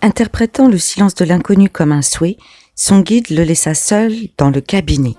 Interprétant le silence de l'inconnu comme un souhait, son guide le laissa seul dans le cabinet.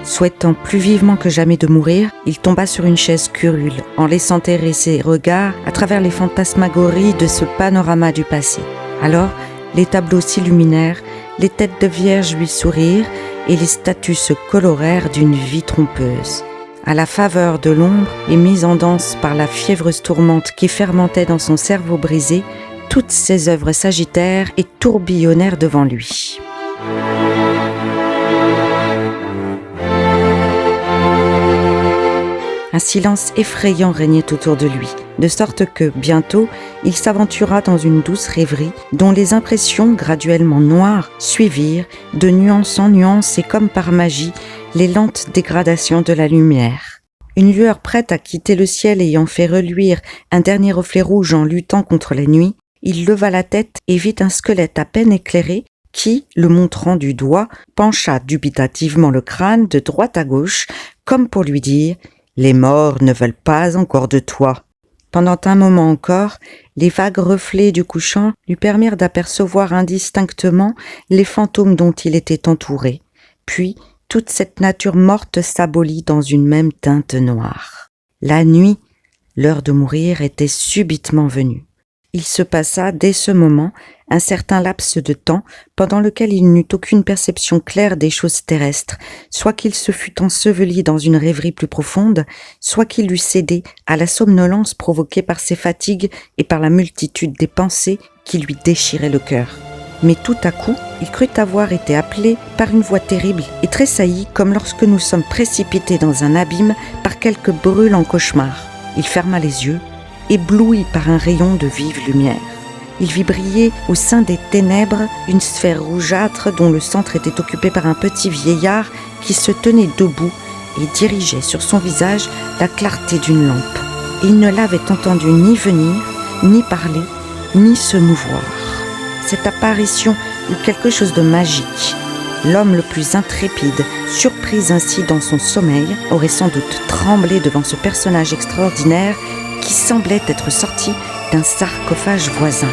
Souhaitant plus vivement que jamais de mourir, il tomba sur une chaise curule, en laissant errer ses regards à travers les fantasmagories de ce panorama du passé. Alors, les tableaux s'illuminèrent, les têtes de vierges lui sourirent et les statues se colorèrent d'une vie trompeuse. À la faveur de l'ombre et mise en danse par la fiévreuse tourmente qui fermentait dans son cerveau brisé, toutes ses œuvres s'agitèrent et tourbillonnèrent devant lui. Un silence effrayant régnait autour de lui, de sorte que, bientôt, il s'aventura dans une douce rêverie dont les impressions, graduellement noires, suivirent, de nuance en nuance et comme par magie, les lentes dégradations de la lumière. Une lueur prête à quitter le ciel ayant fait reluire un dernier reflet rouge en luttant contre la nuit, il leva la tête et vit un squelette à peine éclairé qui, le montrant du doigt, pencha dubitativement le crâne de droite à gauche, comme pour lui dire « Les morts ne veulent pas encore de toi ». Pendant un moment encore, les vagues reflets du couchant lui permirent d'apercevoir indistinctement les fantômes dont il était entouré. Puis, toute cette nature morte s'abolit dans une même teinte noire. La nuit, l'heure de mourir, était subitement venue. Il se passa, dès ce moment, un certain laps de temps pendant lequel il n'eut aucune perception claire des choses terrestres, soit qu'il se fût enseveli dans une rêverie plus profonde, soit qu'il eût cédé à la somnolence provoquée par ses fatigues et par la multitude des pensées qui lui déchiraient le cœur. Mais tout à coup, il crut avoir été appelé par une voix terrible et tressaillit comme lorsque nous sommes précipités dans un abîme par quelque brûlant cauchemar. Il ferma les yeux, ébloui par un rayon de vive lumière. Il vit briller au sein des ténèbres une sphère rougeâtre dont le centre était occupé par un petit vieillard qui se tenait debout et dirigeait sur son visage la clarté d'une lampe. Il ne l'avait entendu ni venir, ni parler, ni se mouvoir. Cette apparition eut quelque chose de magique. L'homme le plus intrépide, surpris ainsi dans son sommeil, aurait sans doute tremblé devant ce personnage extraordinaire qui semblait être sorti d'un sarcophage voisin.